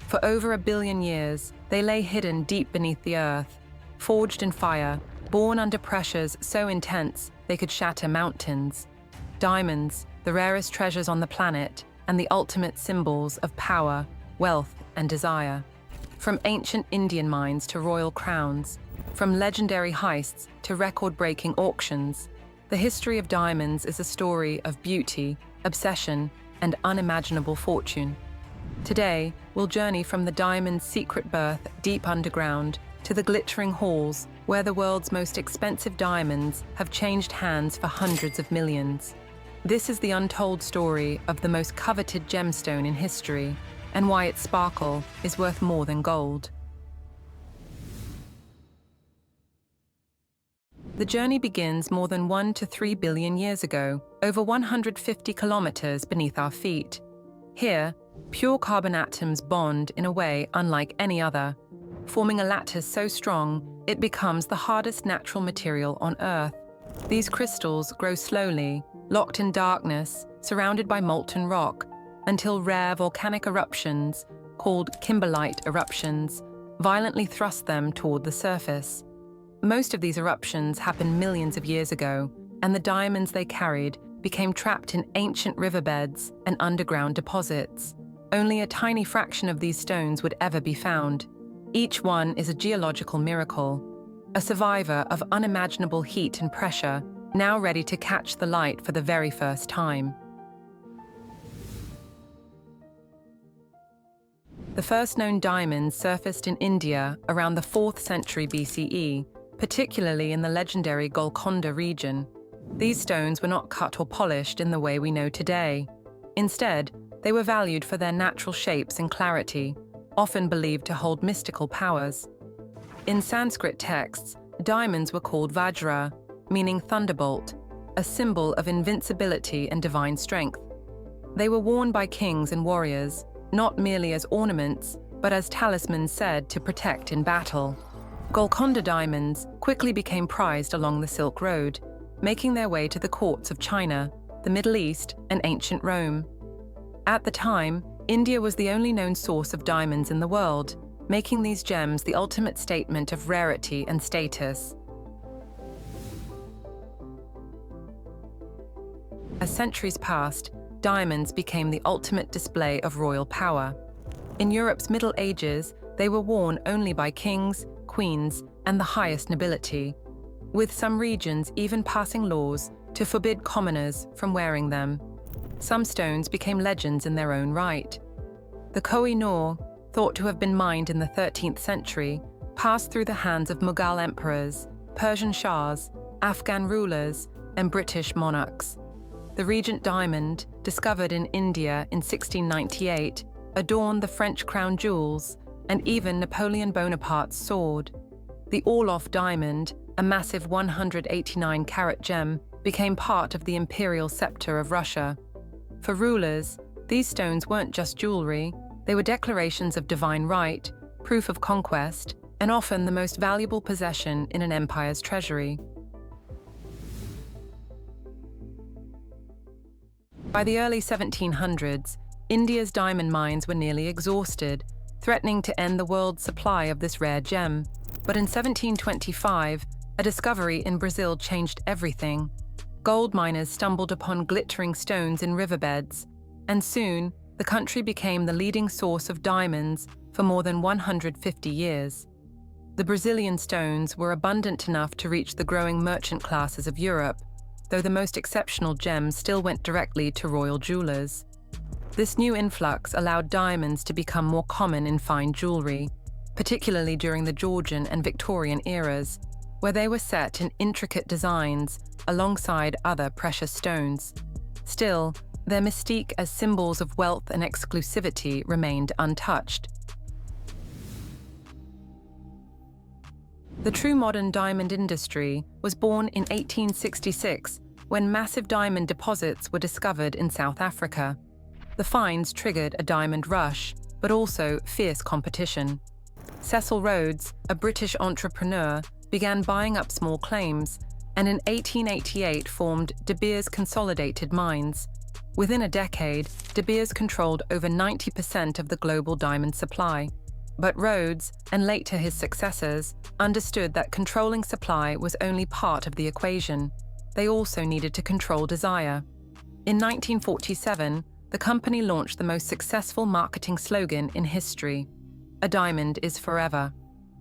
For over 1 billion years, they lay hidden deep beneath the earth, forged in fire, born under pressures so intense they could shatter mountains. Diamonds, the rarest treasures on the planet, and the ultimate symbols of power, wealth, and desire. From ancient Indian mines to royal crowns, from legendary heists to record-breaking auctions, the history of diamonds is a story of beauty, obsession, and unimaginable fortune. Today, we'll journey from the diamond's secret birth deep underground to the glittering halls where the world's most expensive diamonds have changed hands for hundreds of millions. This is the untold story of the most coveted gemstone in history and why its sparkle is worth more than gold. The journey begins more than 1 to 3 billion years ago, over 150 kilometers beneath our feet. Here, pure carbon atoms bond in a way unlike any other, forming a lattice so strong it becomes the hardest natural material on Earth. These crystals grow slowly, locked in darkness, surrounded by molten rock, until rare volcanic eruptions, called kimberlite eruptions, violently thrust them toward the surface. Most of these eruptions happened millions of years ago, and the diamonds they carried became trapped in ancient riverbeds and underground deposits. Only a tiny fraction of these stones would ever be found. Each one is a geological miracle, a survivor of unimaginable heat and pressure, now ready to catch the light for the very first time. The first known diamonds surfaced in India around the 4th century BCE, particularly in the legendary Golconda region. These stones were not cut or polished in the way we know today. Instead, they were valued for their natural shapes and clarity, often believed to hold mystical powers. In Sanskrit texts, diamonds were called Vajra, meaning thunderbolt, a symbol of invincibility and divine strength. They were worn by kings and warriors, not merely as ornaments, but as talismans said to protect in battle. Golconda diamonds quickly became prized along the Silk Road, making their way to the courts of China, the Middle East, and ancient Rome. At the time, India was the only known source of diamonds in the world, making these gems the ultimate statement of rarity and status. As centuries passed, diamonds became the ultimate display of royal power. In Europe's Middle Ages, they were worn only by kings, queens, and the highest nobility, with some regions even passing laws to forbid commoners from wearing them. Some stones became legends in their own right. The Koh-i-Noor, thought to have been mined in the 13th century, passed through the hands of Mughal emperors, Persian shahs, Afghan rulers, and British monarchs. The Regent diamond, discovered in India in 1698, adorned the French crown jewels and even Napoleon Bonaparte's sword. The Orloff diamond, a massive 189-carat gem, became part of the imperial scepter of Russia. For rulers, these stones weren't just jewelry, they were declarations of divine right, proof of conquest, and often the most valuable possession in an empire's treasury. By the early 1700s, India's diamond mines were nearly exhausted, threatening to end the world's supply of this rare gem. But in 1725, a discovery in Brazil changed everything. Gold miners stumbled upon glittering stones in riverbeds, and soon the country became the leading source of diamonds for more than 150 years. The Brazilian stones were abundant enough to reach the growing merchant classes of Europe, though the most exceptional gems still went directly to royal jewelers. This new influx allowed diamonds to become more common in fine jewelry, particularly during the Georgian and Victorian eras, where they were set in intricate designs alongside other precious stones. Still, their mystique as symbols of wealth and exclusivity remained untouched. The true modern diamond industry was born in 1866 when massive diamond deposits were discovered in South Africa. The finds triggered a diamond rush, but also fierce competition. Cecil Rhodes, a British entrepreneur, began buying up small claims, and in 1888 formed De Beers Consolidated Mines, Within a decade, De Beers controlled over 90% of the global diamond supply. But Rhodes, and later his successors, understood that controlling supply was only part of the equation. They also needed to control desire. In 1947, the company launched the most successful marketing slogan in history: "A diamond is forever."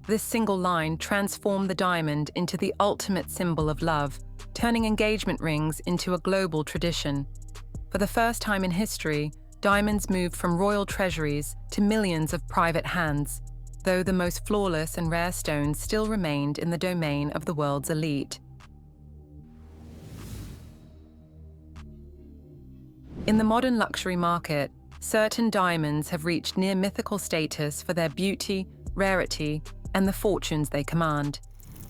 This single line transformed the diamond into the ultimate symbol of love, turning engagement rings into a global tradition. For the first time in history, diamonds moved from royal treasuries to millions of private hands, though the most flawless and rare stones still remained in the domain of the world's elite. In the modern luxury market, certain diamonds have reached near mythical status for their beauty, rarity, and the fortunes they command.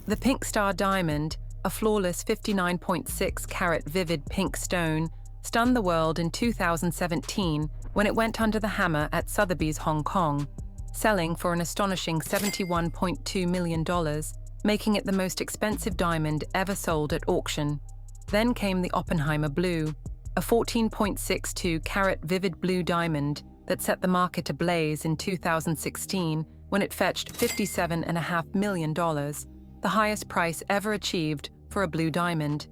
The Pink Star diamond, a flawless 59.6 carat vivid pink stone, stunned the world in 2017 when it went under the hammer at Sotheby's Hong Kong, selling for an astonishing $71.2 million, making it the most expensive diamond ever sold at auction. Then came the Oppenheimer Blue, a 14.62 carat vivid blue diamond that set the market ablaze in 2016 when it fetched $57.5 million, the highest price ever achieved for a blue diamond.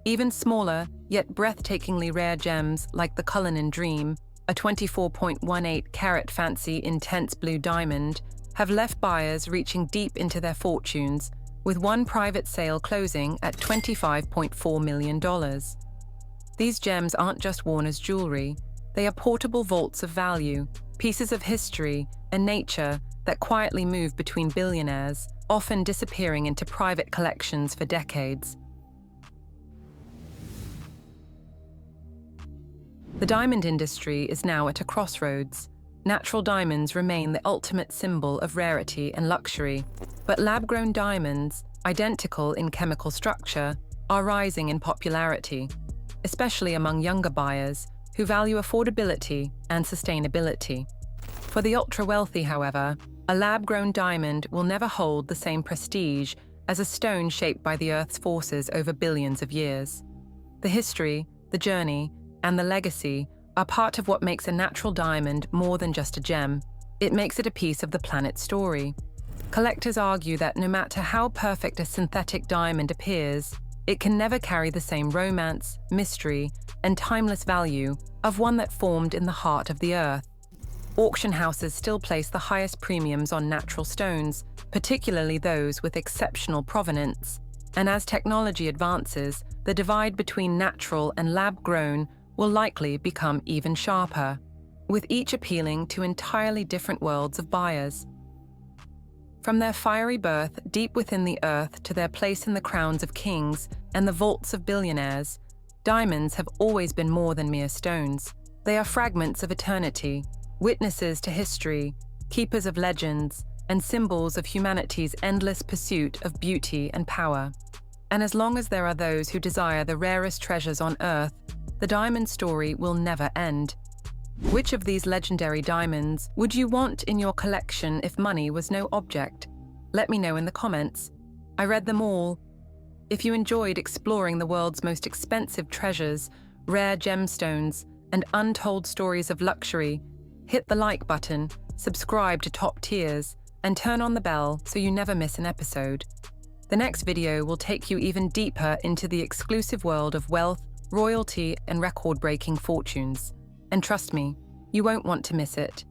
Even smaller, yet breathtakingly rare gems like the Cullinan Dream, a 24.18 carat fancy intense blue diamond, have left buyers reaching deep into their fortunes, with one private sale closing at $25.4 million. These gems aren't just worn as jewelry, they are portable vaults of value, pieces of history and nature that quietly move between billionaires, often disappearing into private collections for decades. The diamond industry is now at a crossroads. Natural diamonds remain the ultimate symbol of rarity and luxury, but lab-grown diamonds, identical in chemical structure, are rising in popularity, especially among younger buyers who value affordability and sustainability. For the ultra-wealthy, however, a lab-grown diamond will never hold the same prestige as a stone shaped by the Earth's forces over billions of years. The history, the journey, and the legacy are part of what makes a natural diamond more than just a gem. It makes it a piece of the planet's story. Collectors argue that no matter how perfect a synthetic diamond appears, it can never carry the same romance, mystery, and timeless value of one that formed in the heart of the Earth. Auction houses still place the highest premiums on natural stones, particularly those with exceptional provenance. And as technology advances, the divide between natural and lab-grown will likely become even sharper, with each appealing to entirely different worlds of buyers. From their fiery birth deep within the earth to their place in the crowns of kings and the vaults of billionaires, diamonds have always been more than mere stones. They are fragments of eternity, witnesses to history, keepers of legends, and symbols of humanity's endless pursuit of beauty and power. And as long as there are those who desire the rarest treasures on Earth, the diamond story will never end. Which of these legendary diamonds would you want in your collection if money was no object? Let me know in the comments. I read them all. If you enjoyed exploring the world's most expensive treasures, rare gemstones, and untold stories of luxury, hit the like button, subscribe to Top Tiers, and turn on the bell so you never miss an episode. The next video will take you even deeper into the exclusive world of wealth, royalty, and record-breaking fortunes. And trust me, you won't want to miss it.